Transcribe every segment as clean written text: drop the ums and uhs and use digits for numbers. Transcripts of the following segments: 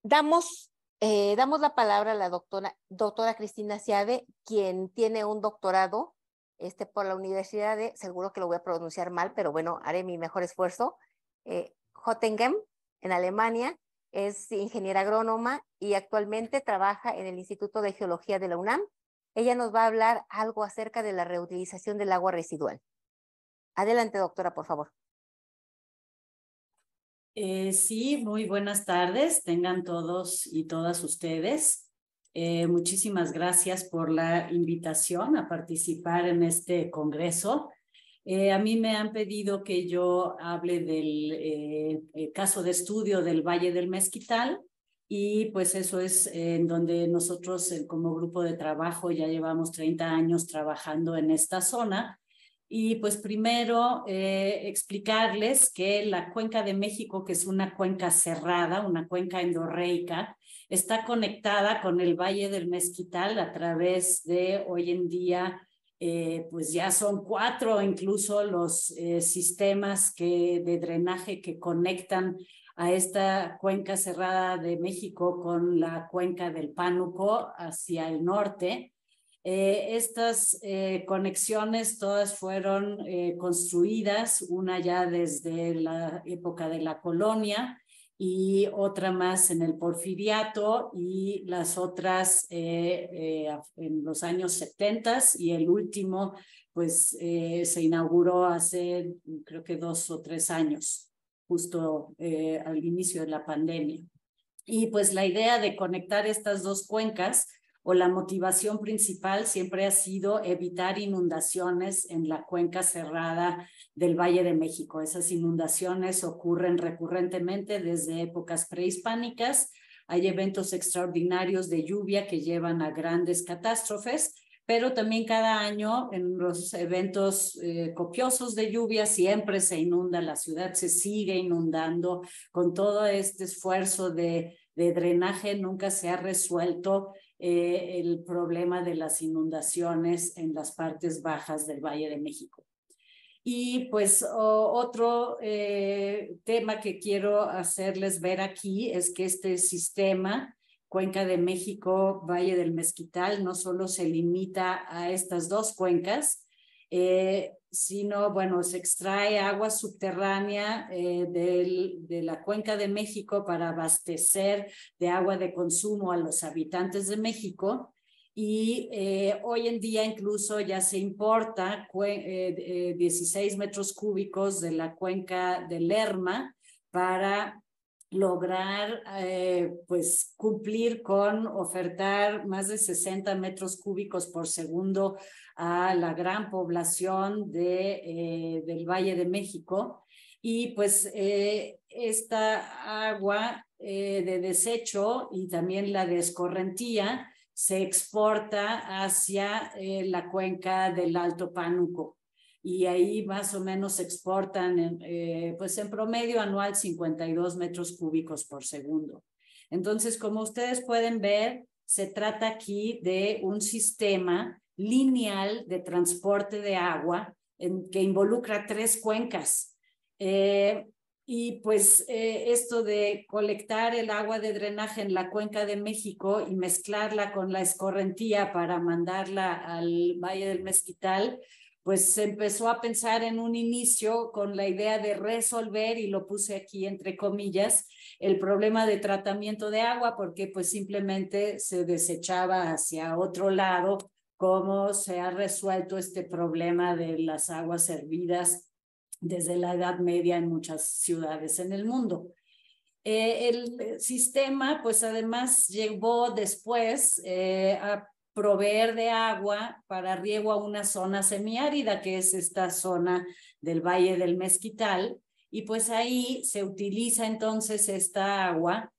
Damos la palabra a la doctora Cristina Seade, quien tiene un doctorado por la Universidad de, seguro que lo voy a pronunciar mal, pero bueno, haré mi mejor esfuerzo, Göttingen, en Alemania. Es ingeniera agrónoma y actualmente trabaja en el Instituto de Geología de la UNAM. Ella nos va a hablar algo acerca de la reutilización del agua residual. Adelante, doctora, por favor. Sí, muy buenas tardes, tengan todos y todas ustedes. Muchísimas gracias por la invitación a participar en este congreso. A mí me han pedido que yo hable del caso de estudio del Valle del Mezquital, y pues eso es en donde nosotros como grupo de trabajo ya llevamos 30 años trabajando en esta zona. Y pues primero explicarles que la Cuenca de México, que es una cuenca cerrada, una cuenca endorreica, está conectada con el Valle del Mezquital a través de hoy en día, pues ya son 4 incluso los sistemas de drenaje que conectan a esta cuenca cerrada de México con la cuenca del Pánuco hacia el norte. Estas conexiones todas fueron construidas, una ya desde la época de la colonia y otra más en el Porfiriato, y las otras en los años 70, y el último pues se inauguró hace creo que 2 o 3 años, justo al inicio de la pandemia. Y pues la idea de conectar estas dos cuencas, o la motivación principal, siempre ha sido evitar inundaciones en la cuenca cerrada del Valle de México. Esas inundaciones ocurren recurrentemente desde épocas prehispánicas. Hay eventos extraordinarios de lluvia que llevan a grandes catástrofes, pero también cada año en los eventos copiosos de lluvia siempre se inunda, la ciudad se sigue inundando. Con todo este esfuerzo de drenaje nunca se ha resuelto el problema de las inundaciones en las partes bajas del Valle de México. Y pues otro tema que quiero hacerles ver aquí es que este sistema Cuenca de México, Valle del Mezquital, no solo se limita a estas dos cuencas, sino, bueno, se extrae agua subterránea de la Cuenca de México para abastecer de agua de consumo a los habitantes de México. Y hoy en día incluso ya se importa 16 metros cúbicos de la cuenca del Lerma para lograr pues cumplir con ofertar más de 60 metros cúbicos por segundo a la gran población del Valle de México. Y pues esta agua de desecho y también la de escorrentía se exporta hacia la cuenca del Alto Pánuco, y ahí más o menos se exportan pues en promedio anual 52 metros cúbicos por segundo. Entonces, como ustedes pueden ver, se trata aquí de un sistema lineal de transporte de agua que involucra 3 cuencas. Y pues esto de colectar el agua de drenaje en la Cuenca de México y mezclarla con la escorrentía para mandarla al Valle del Mezquital, pues se empezó a pensar en un inicio con la idea de resolver, y lo puse aquí entre comillas, el problema de tratamiento de agua, porque pues simplemente se desechaba hacia otro lado. Cómo se ha resuelto este problema de las aguas hervidas desde la Edad Media en muchas ciudades en el mundo. El sistema, pues además llevó después a proveer de agua para riego a una zona semiárida, que es esta zona del Valle del Mezquital, y pues ahí se utiliza entonces esta agua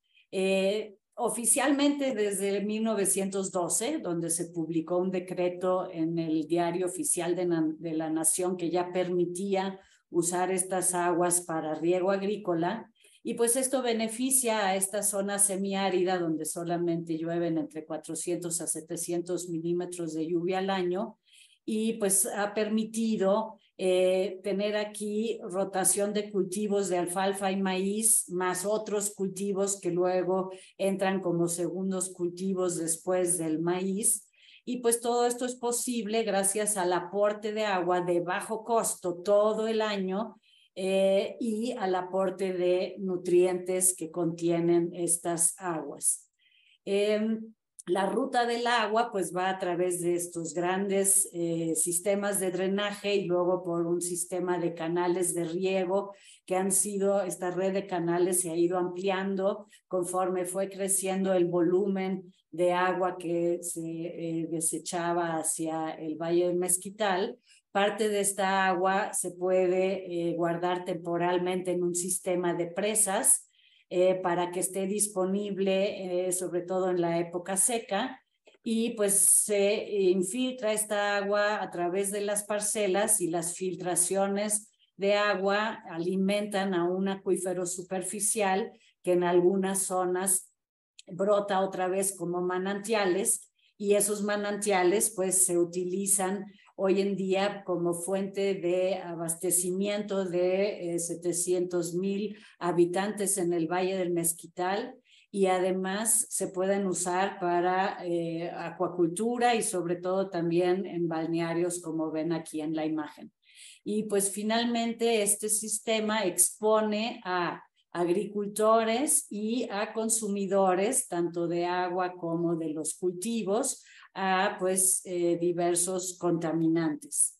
oficialmente desde 1912, donde se publicó un decreto en el Diario Oficial de la Nación que ya permitía usar estas aguas para riego agrícola. Y pues esto beneficia a esta zona semiárida donde solamente llueven entre 400 a 700 milímetros de lluvia al año, y pues ha permitido tener aquí rotación de cultivos de alfalfa y maíz, más otros cultivos que luego entran como segundos cultivos después del maíz. Y pues todo esto es posible gracias al aporte de agua de bajo costo todo el año y al aporte de nutrientes que contienen estas aguas. La ruta del agua pues va a través de estos grandes sistemas de drenaje y luego por un sistema de canales de riego que han sido, esta red de canales se ha ido ampliando conforme fue creciendo el volumen de agua que se desechaba hacia el Valle del Mezquital. Parte de esta agua se puede guardar temporalmente en un sistema de presas para que esté disponible, sobre todo en la época seca, y pues se infiltra esta agua a través de las parcelas y las filtraciones de agua alimentan a un acuífero superficial que en algunas zonas brota otra vez como manantiales y esos manantiales pues se utilizan hoy en día como fuente de abastecimiento de 700,000 habitantes en el Valle del Mezquital y además se pueden usar para acuacultura y sobre todo también en balnearios como ven aquí en la imagen. Y pues finalmente este sistema expone a agricultores y a consumidores, tanto de agua como de los cultivos, a pues diversos contaminantes.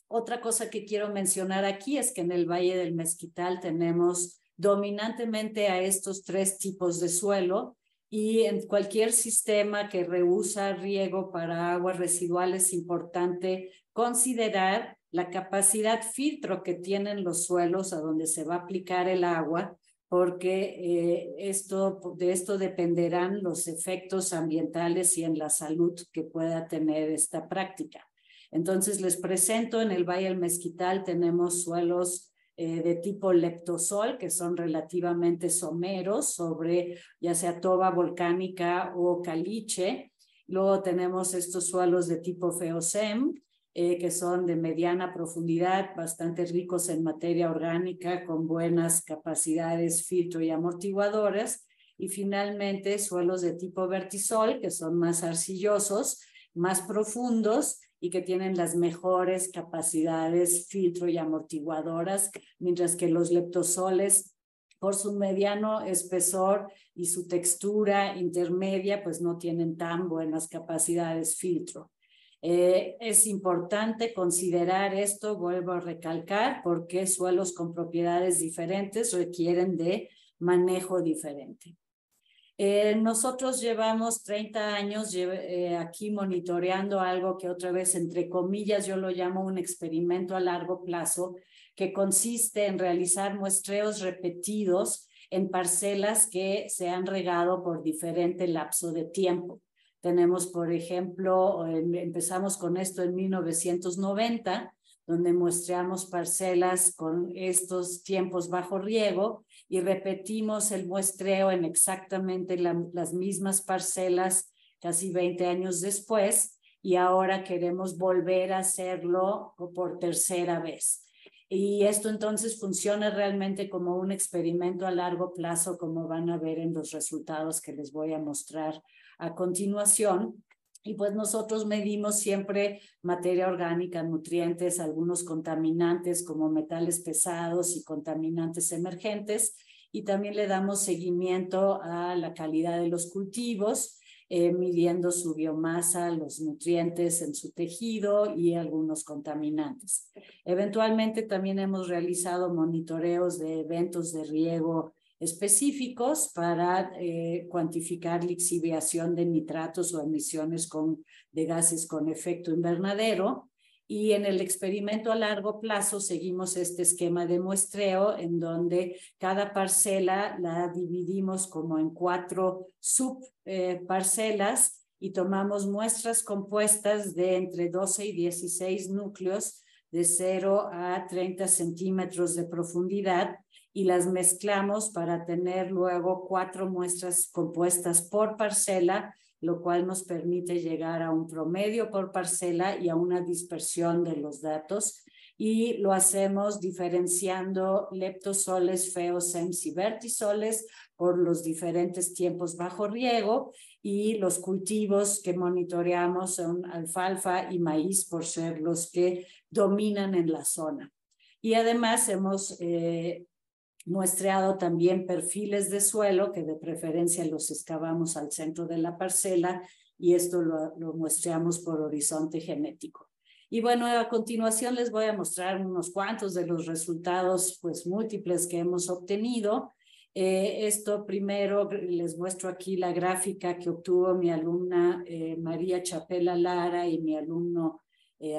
Otra cosa que quiero mencionar aquí es que en el Valle del Mezquital tenemos dominantemente a estos tres tipos de suelo y en cualquier sistema que rehúsa riego para aguas residuales es importante considerar la capacidad filtro que tienen los suelos a donde se va a aplicar el agua, porque de esto dependerán los efectos ambientales y en la salud que pueda tener esta práctica. Entonces les presento, en el Valle del Mezquital tenemos suelos de tipo leptosol, que son relativamente someros sobre ya sea toba volcánica o caliche. Luego tenemos estos suelos de tipo feocem, que son de mediana profundidad, bastante ricos en materia orgánica, con buenas capacidades filtro y amortiguadoras. Y finalmente suelos de tipo vertisol, que son más arcillosos, más profundos y que tienen las mejores capacidades filtro y amortiguadoras, mientras que los leptosoles, por su mediano espesor y su textura intermedia, pues no tienen tan buenas capacidades filtro. Es importante considerar esto, vuelvo a recalcar, porque suelos con propiedades diferentes requieren de manejo diferente. Nosotros llevamos 30 años aquí monitoreando algo que otra vez, entre comillas, yo lo llamo un experimento a largo plazo, que consiste en realizar muestreos repetidos en parcelas que se han regado por diferente lapso de tiempo. Tenemos, por ejemplo, empezamos con esto en 1990, donde muestreamos parcelas con estos tiempos bajo riego y repetimos el muestreo en exactamente las mismas parcelas casi 20 años después y ahora queremos volver a hacerlo por tercera vez. Y esto entonces funciona realmente como un experimento a largo plazo, como van a ver en los resultados que les voy a mostrar a continuación. Y pues nosotros medimos siempre materia orgánica, nutrientes, algunos contaminantes como metales pesados y contaminantes emergentes, y también le damos seguimiento a la calidad de los cultivos, midiendo su biomasa, los nutrientes en su tejido y algunos contaminantes. Eventualmente también hemos realizado monitoreos de eventos de riego específicos para cuantificar lixiviación de nitratos o emisiones de gases con efecto invernadero. Y en el experimento a largo plazo seguimos este esquema de muestreo en donde cada parcela la dividimos como en 4 subparcelas y tomamos muestras compuestas de entre 12 y 16 núcleos de 0 a 30 centímetros de profundidad y las mezclamos para tener luego 4 muestras compuestas por parcela lo cual nos permite llegar a un promedio por parcela y a una dispersión de los datos. Y lo hacemos diferenciando leptosoles, feocems y vertisoles por los diferentes tiempos bajo riego, y los cultivos que monitoreamos son alfalfa y maíz por ser los que dominan en la zona. Y además hemos muestreado también perfiles de suelo, que de preferencia los excavamos al centro de la parcela, y esto lo muestreamos por horizonte genético. Y bueno, a continuación les voy a mostrar unos cuantos de los resultados pues múltiples que hemos obtenido. Esto primero les muestro aquí la gráfica que obtuvo mi alumna María Chapela Lara y mi alumno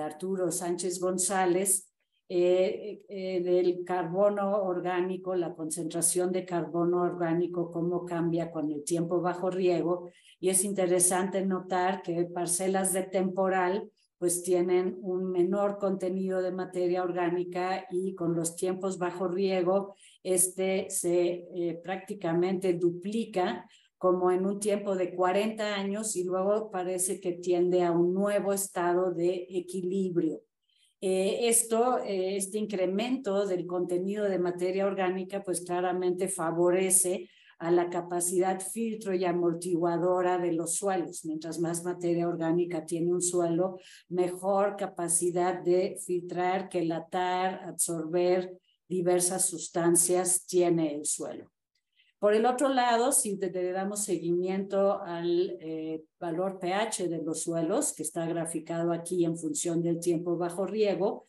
Arturo Sánchez González, del carbono orgánico, la concentración de carbono orgánico, cómo cambia con el tiempo bajo riego. Y es interesante notar que parcelas de temporal pues tienen un menor contenido de materia orgánica, y con los tiempos bajo riego se prácticamente duplica como en un tiempo de 40 años, y luego parece que tiende a un nuevo estado de equilibrio. Este incremento del contenido de materia orgánica pues claramente favorece a la capacidad filtro y amortiguadora de los suelos. Mientras más materia orgánica tiene un suelo, mejor capacidad de filtrar, quelatar, absorber diversas sustancias tiene el suelo. Por el otro lado, si le damos seguimiento al valor pH de los suelos, que está graficado aquí en función del tiempo bajo riego,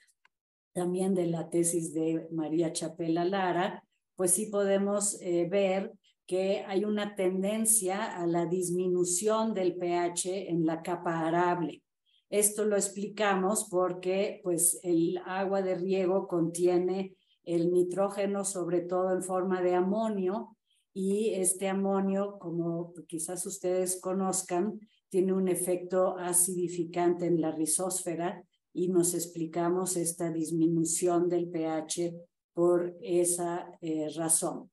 también de la tesis de María Chapela Lara, pues sí podemos ver que hay una tendencia a la disminución del pH en la capa arable. Esto lo explicamos porque pues el agua de riego contiene el nitrógeno, sobre todo en forma de amonio, y este amonio, como quizás ustedes conozcan, tiene un efecto acidificante en la rizósfera, y nos explicamos esta disminución del pH por esa razón.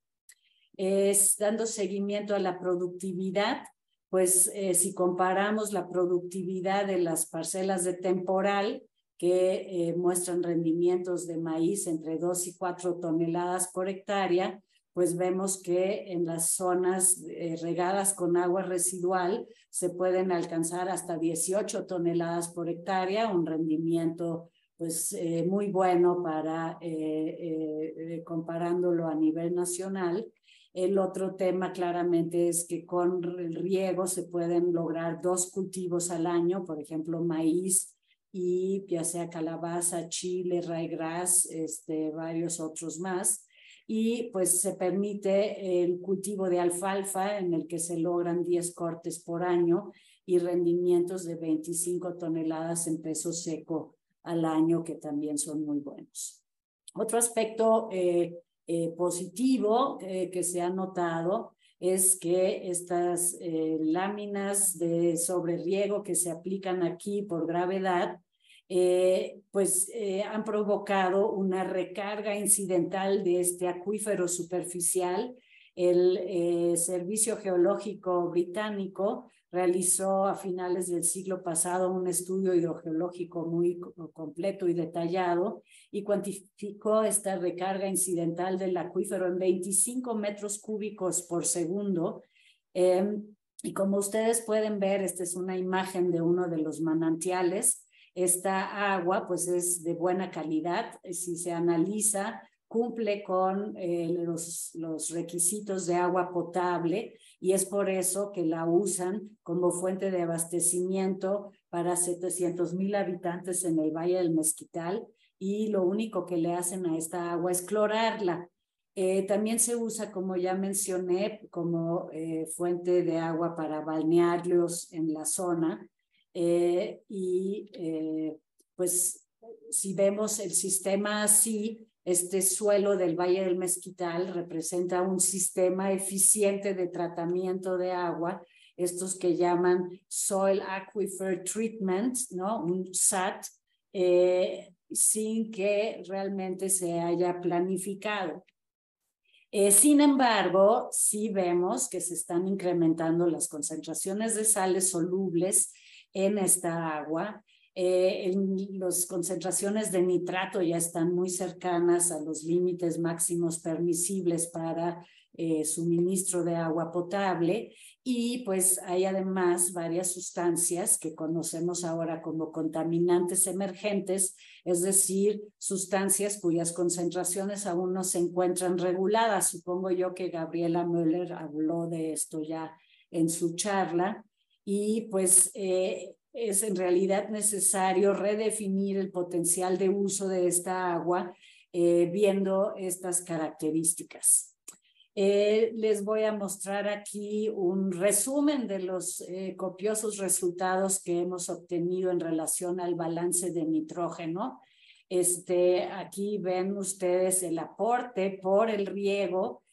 Dando seguimiento a la productividad, pues si comparamos la productividad de las parcelas de temporal, que muestran rendimientos de maíz entre 2 y 4 toneladas por hectárea, pues vemos que en las zonas regadas con agua residual se pueden alcanzar hasta 18 toneladas por hectárea, un rendimiento pues muy bueno para comparándolo a nivel nacional. El otro tema claramente es que con el riego se pueden lograr 2 cultivos al año, por ejemplo, maíz y ya sea calabaza, chile, ryegrass, varios otros más. Y pues se permite el cultivo de alfalfa, en el que se logran 10 cortes por año y rendimientos de 25 toneladas en peso seco al año, que también son muy buenos. Otro aspecto positivo que se ha notado es que estas láminas de sobreriego que se aplican aquí por gravedad han provocado una recarga incidental de este acuífero superficial. El Servicio Geológico Británico realizó a finales del siglo pasado un estudio hidrogeológico muy completo y detallado, y cuantificó esta recarga incidental del acuífero en 25 metros cúbicos por segundo. Y como ustedes pueden ver, esta es una imagen de uno de los manantiales. Esta agua pues es de buena calidad, si se analiza, cumple con los requisitos de agua potable, y es por eso que la usan como fuente de abastecimiento para 700,000 habitantes en el Valle del Mezquital, y lo único que le hacen a esta agua es clorarla. También se usa, como ya mencioné, como fuente de agua para balnearios en la zona. Pues si vemos el sistema así, este suelo del Valle del Mezquital representa un sistema eficiente de tratamiento de agua, estos que llaman Soil Aquifer Treatment, ¿no? Un SAT, sin que realmente se haya planificado. Sin embargo, sí vemos que se están incrementando las concentraciones de sales solubles en esta agua. Las concentraciones de nitrato ya están muy cercanas a los límites máximos permisibles para suministro de agua potable, y pues hay además varias sustancias que conocemos ahora como contaminantes emergentes, es decir, sustancias cuyas concentraciones aún no se encuentran reguladas. Supongo yo que Gabriela Müller habló de esto ya en su charla, y pues es en realidad necesario redefinir el potencial de uso de esta agua viendo estas características. Les voy a mostar aquí un resumen de los copiosos resultados que hemos obtenido en relación al balance de nitrógeno. Aquí ven ustedes el aporte por el riego,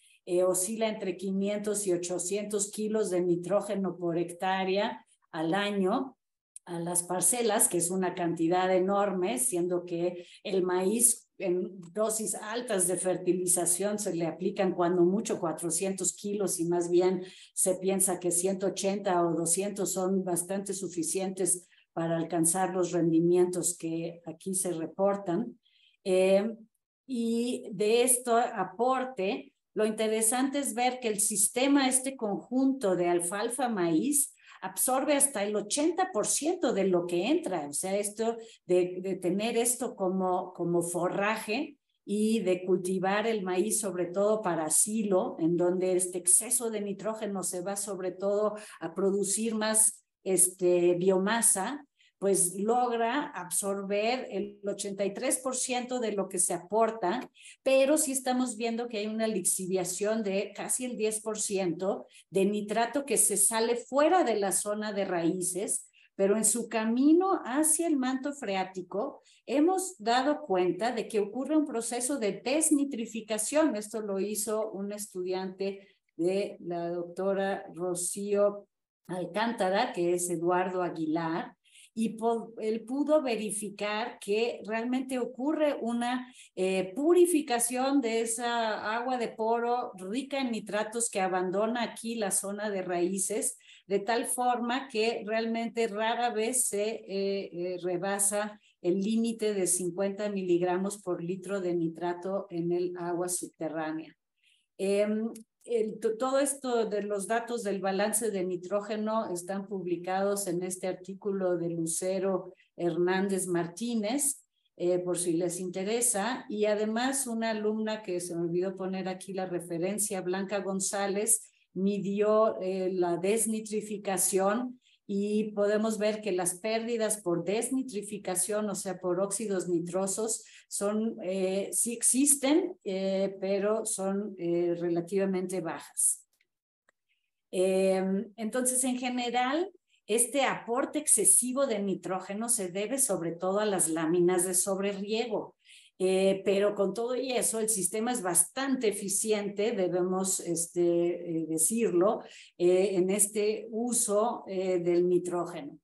oscila entre 500 y 800 kilos de nitrógeno por hectárea al año a las parcelas, que es una cantidad enorme, siendo que el maíz en dosis altas de fertilización se le aplican cuando mucho 400 kilos, y más bien se piensa que 180 o 200 son bastante suficientes para alcanzar los rendimientos que aquí se reportan. Y de este aporte, lo interesante es ver que el sistema, este conjunto de alfalfa maíz, absorbe hasta el 80% de lo que entra. O sea, esto de tener esto como forraje y de cultivar el maíz sobre todo para silo, en donde este exceso de nitrógeno se va sobre todo a producir más biomasa, pues logra absorber el 83% de lo que se aporta, pero sí estamos viendo que hay una lixiviación de casi el 10% de nitrato que se sale fuera de la zona de raíces, pero en su camino hacia el manto freático hemos dado cuenta de que ocurre un proceso de desnitrificación. Esto lo hizo un estudiante de la doctora Rocío Alcántara, que es Eduardo Aguilar, y él pudo verificar que realmente ocurre una purificación de esa agua de poro rica en nitratos que abandona aquí la zona de raíces, de tal forma que realmente rara vez se rebasa el límite de 50 miligramos por litro de nitrato en el agua subterránea. Todo esto de los datos del balance de nitrógeno están publicados en este artículo de Lucero Hernández Martínez, por si les interesa, y además una alumna que se me olvidó poner aquí la referencia, Blanca González, midió la desnitrificación, y podemos ver que las pérdidas por desnitrificación, o sea, por óxidos nitrosos, sí existen, pero son relativamente bajas. Entonces, en general, este aporte excesivo de nitrógeno se debe sobre todo a las láminas de sobreriego. Pero con todo y eso, el sistema es bastante eficiente, debemos decirlo, en este uso del nitrógeno.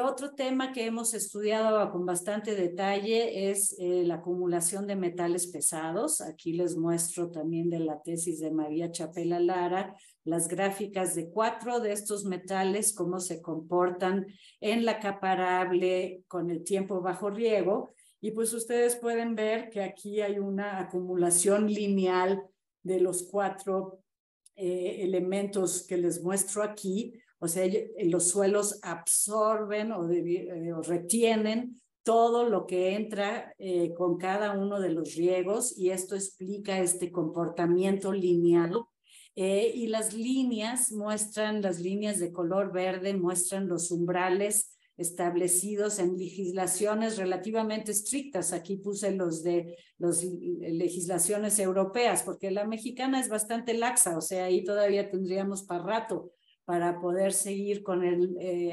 Otro tema que hemos estudiado con bastante detalle es la acumulación de metales pesados. Aquí les muestro también de la tesis de María Chapela Lara las gráficas de 4 de estos metales, cómo se comportan en la capa arable con el tiempo bajo riego. Y pues ustedes pueden ver que aquí hay una acumulación lineal de los 4 elementos que les muestro aquí. O sea, los suelos absorben o retienen todo lo que entra con cada uno de los riegos, y esto explica este comportamiento lineal. Y las líneas las líneas de color verde muestran los umbrales establecidos en legislaciones relativamente estrictas. Aquí puse los de las legislaciones europeas, porque la mexicana es bastante laxa, o sea, ahí todavía tendríamos para rato para poder seguir con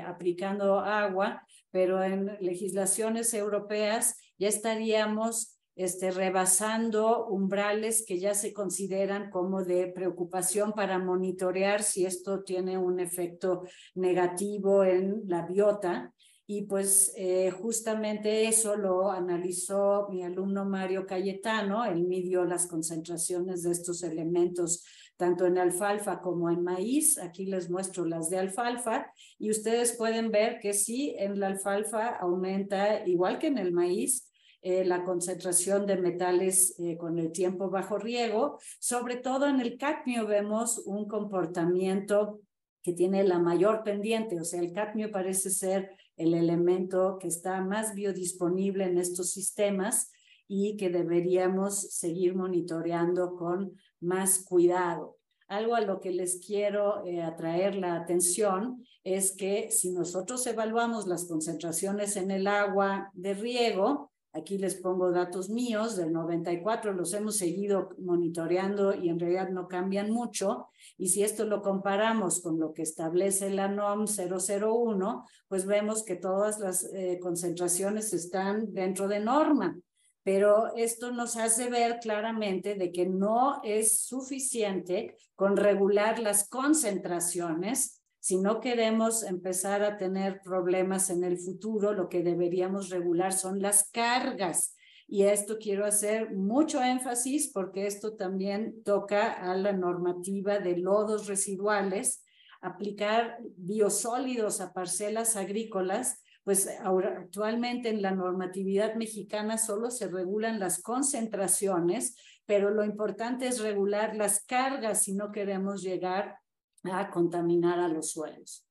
aplicando agua, pero en legislaciones europeas ya estaríamos rebasando umbrales que ya se consideran como de preocupación para monitorear si esto tiene un efecto negativo en la biota. Y pues justamente eso lo analizó mi alumno Mario Cayetano. Él midió las concentraciones de estos elementos tanto en alfalfa como en maíz. Aquí les muestro las de alfalfa y ustedes pueden ver que sí, en la alfalfa aumenta igual que en el maíz la concentración de metales con el tiempo bajo riego. Sobre todo en el cadmio vemos un comportamiento que tiene la mayor pendiente, o sea, el cadmio parece ser el elemento que está más biodisponible en estos sistemas y que deberíamos seguir monitoreando con más cuidado. Algo a lo que les quiero atraer la atención es que si nosotros evaluamos las concentraciones en el agua de riego, aquí les pongo datos míos del 94, los hemos seguido monitoreando y en realidad no cambian mucho. Y si esto lo comparamos con lo que establece la NOM 001, pues vemos que todas las concentraciones están dentro de norma. Pero esto nos hace ver claramente de que no es suficiente con regular las concentraciones. Si no queremos empezar a tener problemas en el futuro, lo que deberíamos regular son las cargas. Y a esto quiero hacer mucho énfasis porque esto también toca a la normativa de lodos residuales, aplicar biosólidos a parcelas agrícolas. Pues ahora, actualmente en la normatividad mexicana solo se regulan las concentraciones, pero lo importante es regular las cargas si no queremos llegar a contaminar a los suelos.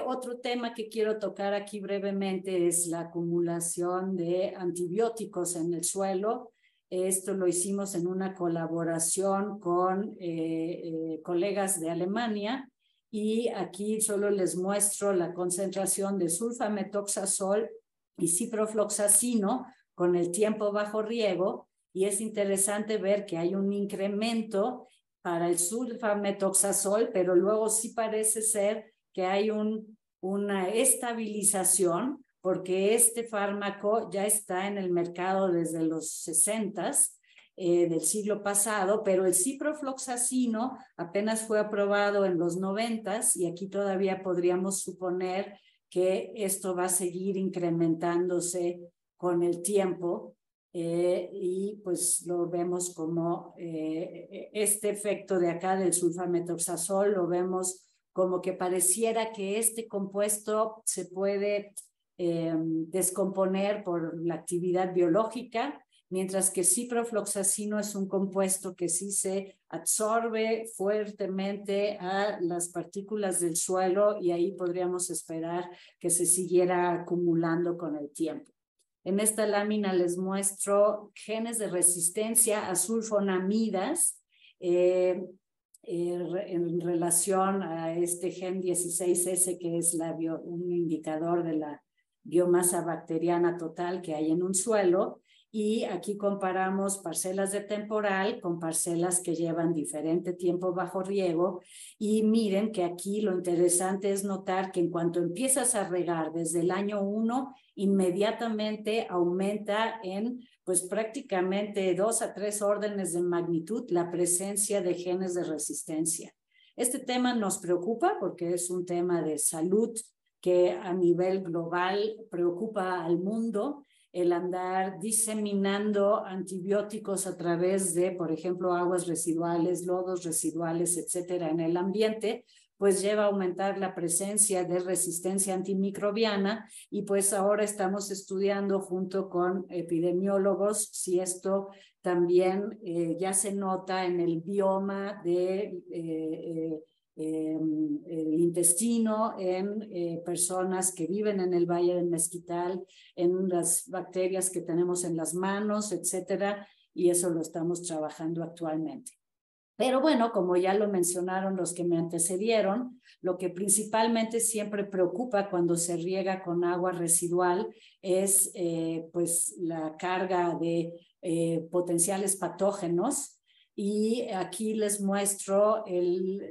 Otro tema que quiero tocar aquí brevemente es la acumulación de antibióticos en el suelo. Esto lo hicimos en una colaboración con colegas de Alemania y aquí solo les muestro la concentración de sulfametoxazol y ciprofloxacino con el tiempo bajo riego y es interesante ver que hay un incremento para el sulfametoxazol, pero luego sí parece ser que hay una estabilización porque este fármaco ya está en el mercado desde los 60s del siglo pasado, pero el ciprofloxacino apenas fue aprobado en los 90s y aquí todavía podríamos suponer que esto va a seguir incrementándose con el tiempo. Y pues lo vemos como este efecto de acá del sulfametoxazol, lo vemos como que pareciera que este compuesto se puede descomponer por la actividad biológica, mientras que ciprofloxacino es un compuesto que sí se absorbe fuertemente a las partículas del suelo y ahí podríamos esperar que se siguiera acumulando con el tiempo. En esta lámina les muestro genes de resistencia a sulfonamidas en relación a este gen 16S, que es un indicador de la biomasa bacteriana total que hay en un suelo. Y aquí comparamos parcelas de temporal con parcelas que llevan diferente tiempo bajo riego. Y miren que aquí lo interesante es notar que en cuanto empiezas a regar desde el año 1, inmediatamente aumenta en pues prácticamente 2 a 3 órdenes de magnitud la presencia de genes de resistencia. Este tema nos preocupa porque es un tema de salud que a nivel global preocupa al mundo, el andar diseminando antibióticos a través de, por ejemplo, aguas residuales, lodos residuales, etcétera, en el ambiente, pues lleva a aumentar la presencia de resistencia antimicrobiana y pues ahora estamos estudiando junto con epidemiólogos si esto también ya se nota en el bioma de el intestino, en personas que viven en el Valle del Mezquital, en las bacterias que tenemos en las manos, etcétera, y eso lo estamos trabajando actualmente. Pero bueno, como ya lo mencionaron los que me antecedieron, lo que principalmente siempre preocupa cuando se riega con agua residual es pues la carga de potenciales patógenos. Y aquí les muestro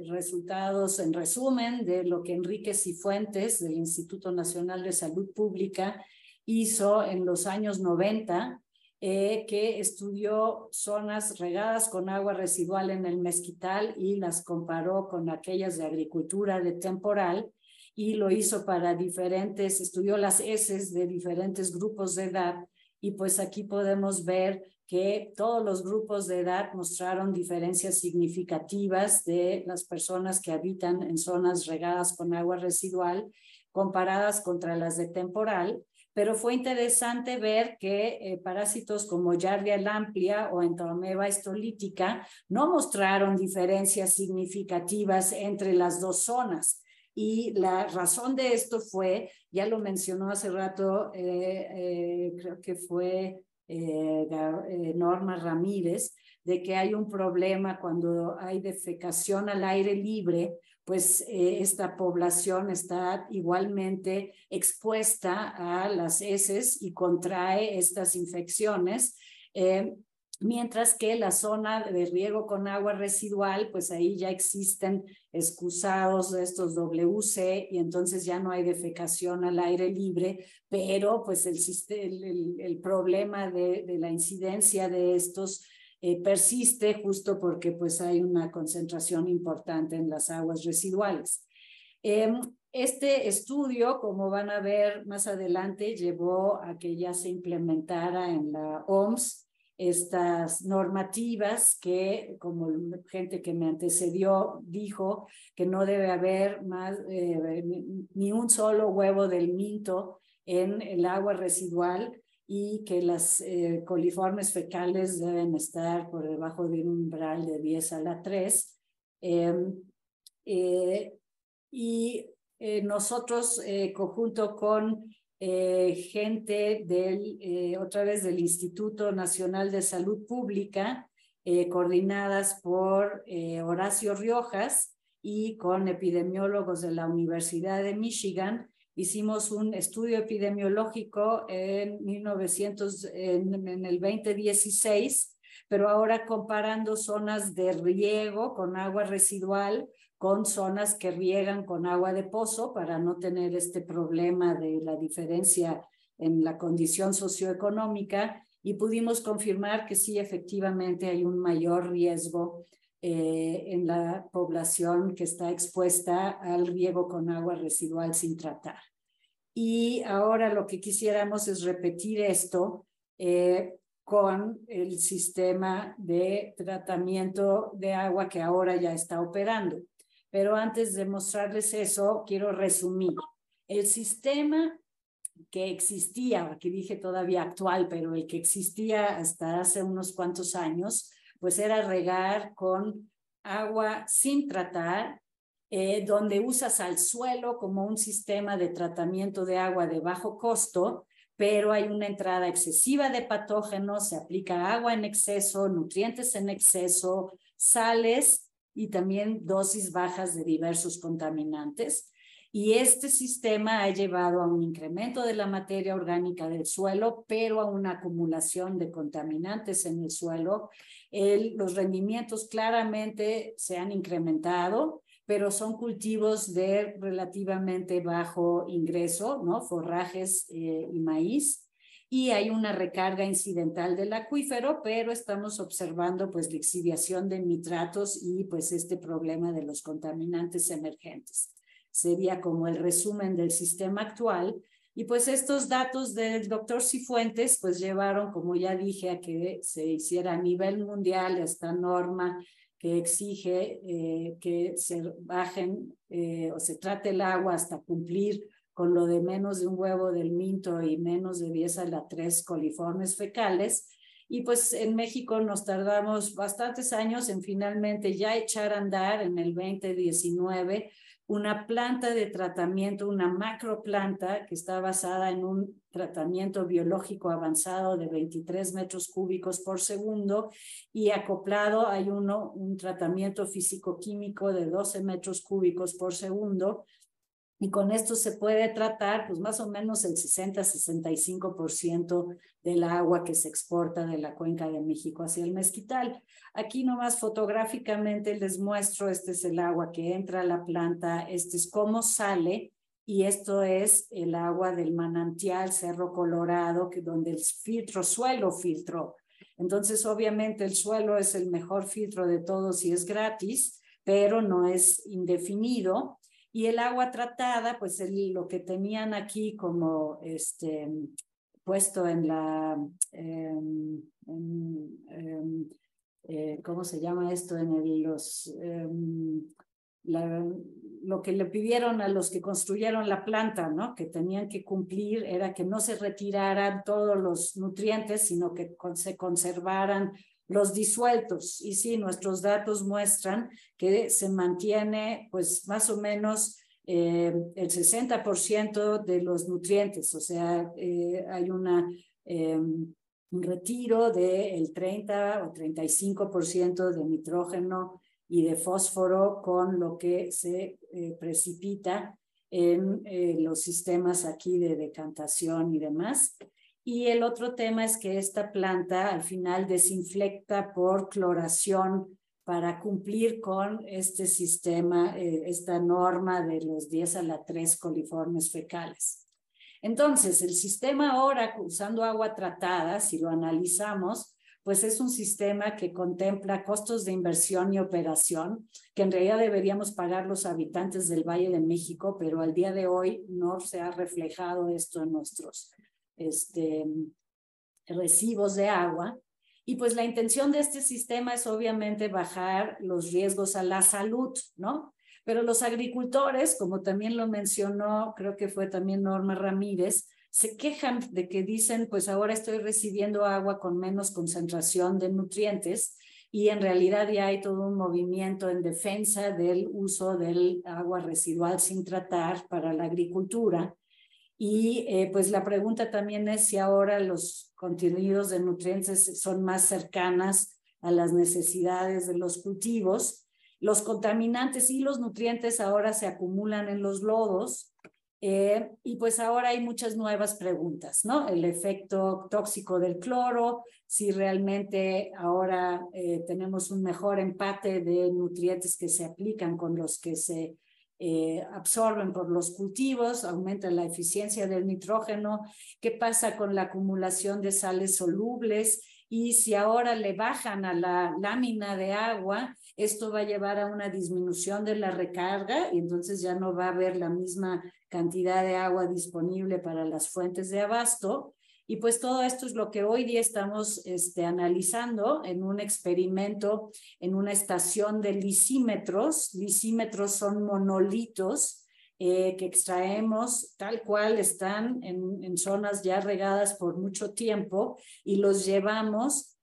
resultados en resumen de lo que Enrique Cifuentes del Instituto Nacional de Salud Pública hizo en los años 90, que estudió zonas regadas con agua residual en el Mezquital y las comparó con aquellas de agricultura de temporal y lo hizo para estudió las heces de diferentes grupos de edad, y pues aquí podemos ver que todos los grupos de edad mostraron diferencias significativas de las personas que habitan en zonas regadas con agua residual comparadas contra las de temporal. Pero fue interesante ver que parásitos como Giardia lamplia o Entomeba histolítica no mostraron diferencias significativas entre las dos zonas. Y la razón de esto fue, ya lo mencionó hace rato, creo que fue Norma Ramírez, de que hay un problema cuando hay defecación al aire libre, pues esta población está igualmente expuesta a las heces y contrae estas infecciones. Mientras que la zona de riego con agua residual, pues ahí ya existen excusados de estos WC y entonces ya no hay defecación al aire libre, pero pues el problema de la incidencia de estos persiste justo porque pues hay una concentración importante en las aguas residuales. Este estudio, como van a ver más adelante, llevó a que ya se implementara en la OMS estas normativas que, como gente que me antecedió dijo, que no debe haber más ni un solo huevo del minto en el agua residual, y que las coliformes fecales deben estar por debajo de un umbral de 10 a la 3. Nosotros, conjunto con gente otra vez del Instituto Nacional de Salud Pública, coordinadas por Horacio Riojas y con epidemiólogos de la Universidad de Michigan, hicimos un estudio epidemiológico en el 2016, pero ahora comparando zonas de riego con agua residual con zonas que riegan con agua de pozo para no tener este problema de la diferencia en la condición socioeconómica, y pudimos confirmar que sí, efectivamente hay un mayor riesgo en la población que está expuesta al riego con agua residual sin tratar. Y ahora lo que quisiéramos es repetir esto con el sistema de tratamiento de agua que ahora ya está operando. Pero antes de mostrarles eso, quiero resumir. El sistema que existía, que dije todavía actual, pero el que existía hasta hace unos cuantos años, pues era regar con agua sin tratar, donde usas al suelo como un sistema de tratamiento de agua de bajo costo, pero hay una entrada excesiva de patógenos, se aplica agua en exceso, nutrientes en exceso, sales y también dosis bajas de diversos contaminantes. Y este sistema ha llevado a un incremento de la materia orgánica del suelo, pero a una acumulación de contaminantes en el suelo. Los rendimientos claramente se han incrementado, pero son cultivos de relativamente bajo ingreso, ¿no? Forrajes y maíz. Y hay una recarga incidental del acuífero, pero estamos observando pues lixiviación de nitratos y pues este problema de los contaminantes emergentes. Sería como el resumen del sistema actual. Y pues estos datos del doctor Cifuentes pues llevaron, como ya dije, a que se hiciera a nivel mundial esta norma que exige que se bajen o se trate el agua hasta cumplir con lo de menos de un huevo del minto y menos de 10 a la 3 coliformes fecales. Y pues en México nos tardamos bastantes años en finalmente ya echar a andar en el 2019 una planta de tratamiento, una macroplanta que está basada en un tratamiento biológico avanzado de 23 metros cúbicos por segundo, y acoplado hay un tratamiento físico-químico de 12 metros cúbicos por segundo, y con esto se puede tratar pues más o menos el 60-65% del agua que se exporta de la cuenca de México hacia el Mezquital. Aquí nomás fotográficamente les muestro, este es el agua que entra a la planta, este es cómo sale, y esto es el agua del manantial Cerro Colorado, donde el suelo filtró. Entonces obviamente el suelo es el mejor filtro de todos y es gratis, pero no es indefinido. Y el agua tratada, pues lo que tenían aquí como puesto en la, ¿cómo se llama esto? En lo que le pidieron a los que construyeron la planta, ¿no? Que tenían que cumplir era que no se retiraran todos los nutrientes, sino que se conservaran los disueltos. Y sí, nuestros datos muestran que se mantiene pues más o menos el 60% de los nutrientes, o sea, hay un retiro del 30 o 35% de nitrógeno y de fósforo con lo que se precipita en los sistemas aquí de decantación y demás. Y el otro tema es que esta planta al final desinflecta por cloración para cumplir con este sistema, esta norma de los 10⁻³ coliformes fecales. Entonces, el sistema ahora, usando agua tratada, si lo analizamos, pues es un sistema que contempla costos de inversión y operación, que en realidad deberíamos pagar los habitantes del Valle de México, pero al día de hoy no se ha reflejado esto en nuestros recibos de agua. Y pues la intención de este sistema es obviamente bajar los riesgos a la salud, ¿no? Pero los agricultores, como también lo mencionó, creo que fue también Norma Ramírez, se quejan de que dicen, pues ahora estoy recibiendo agua con menos concentración de nutrientes y en realidad ya hay todo un movimiento en defensa del uso del agua residual sin tratar para la agricultura. Y pues la pregunta también es si ahora los contenidos de nutrientes son más cercanas a las necesidades de los cultivos. Los contaminantes y los nutrientes ahora se acumulan en los lodos y pues ahora hay muchas nuevas preguntas, ¿no? El efecto tóxico del cloro, si realmente ahora tenemos un mejor empate de nutrientes que se aplican con los que se absorben por los cultivos, aumenta la eficiencia del nitrógeno, qué pasa con la acumulación de sales solubles y si ahora le bajan a la lámina de agua, esto va a llevar a una disminución de la recarga y entonces ya no va a haber la misma cantidad de agua disponible para las fuentes de abasto. Y pues todo esto es lo que hoy día estamos analizando en un experimento, en una estación de lisímetros. Lisímetros son monolitos que extraemos tal cual están en zonas ya regadas por mucho tiempo y los llevamos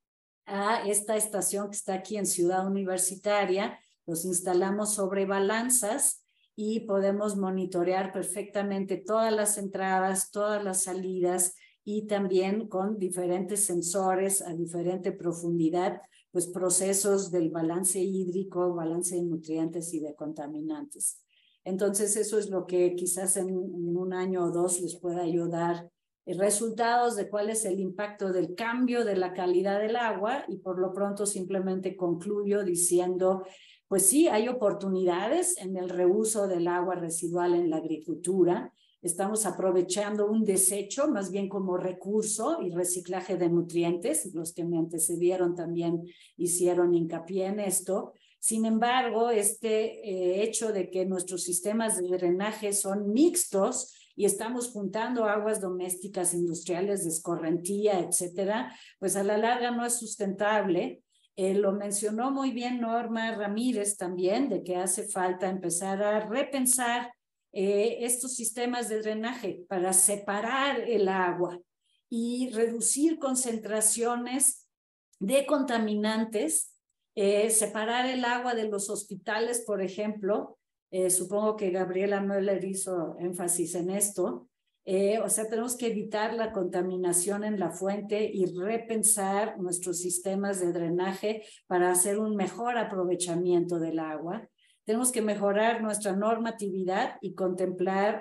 a esta estación que está aquí en Ciudad Universitaria. Los instalamos sobre balanzas y podemos monitorear perfectamente todas las entradas, todas las salidas, y también con diferentes sensores a diferente profundidad, pues procesos del balance hídrico, balance de nutrientes y de contaminantes. Entonces eso es lo que quizás en un año o dos les pueda ayudar, resultados de cuál es el impacto del cambio de la calidad del agua y por lo pronto simplemente concluyo diciendo, pues sí, hay oportunidades en el reuso del agua residual en la agricultura. Estamos aprovechando un desecho más bien como recurso y reciclaje de nutrientes. Los que me antecedieron también hicieron hincapié en esto. Sin embargo, hecho de que nuestros sistemas de drenaje son mixtos y estamos juntando aguas domésticas, industriales, de escorrentía, etcétera, pues a la larga no es sustentable. Lo mencionó muy bien Norma Ramírez también, de que hace falta empezar a repensar estos sistemas de drenaje para separar el agua y reducir concentraciones de contaminantes, separar el agua de los hospitales, por ejemplo. Supongo que Gabriela Müller hizo énfasis en esto. O sea, tenemos que evitar la contaminación en la fuente y repensar nuestros sistemas de drenaje para hacer un mejor aprovechamiento del agua. Tenemos que mejorar nuestra normatividad y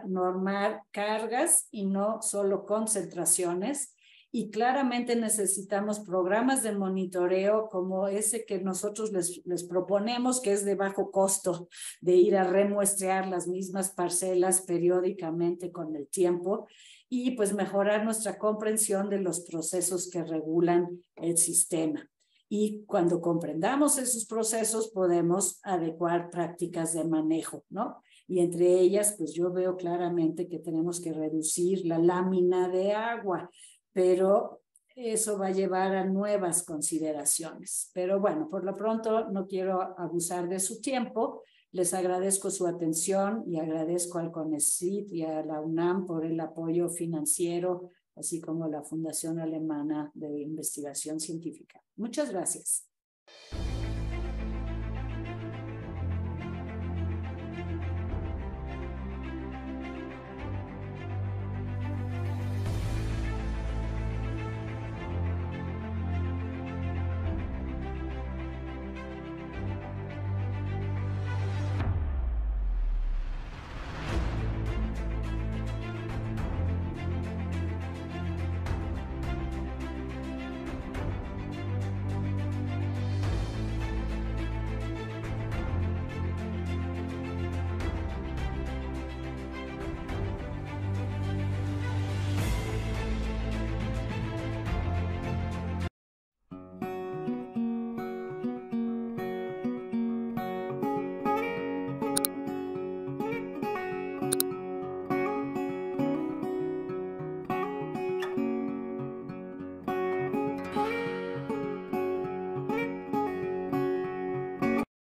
normar cargas y no solo concentraciones. Y claramente necesitamos programas de monitoreo como ese que nosotros les proponemos, que es de bajo costo, de ir a remuestrear las mismas parcelas periódicamente con el tiempo y pues mejorar nuestra comprensión de los procesos que regulan el sistema. Y cuando comprendamos esos procesos podemos adecuar prácticas de manejo, ¿no? y entre ellas, pues yo veo claramente que tenemos que reducir la lámina de agua, pero eso va a llevar a nuevas consideraciones. Pero bueno, por lo pronto no quiero abusar de su tiempo. Les agradezco su atención y agradezco al CONECYT y a la UNAM por el apoyo financiero, así como la Fundación Alemana de Investigación Científica. Muchas gracias.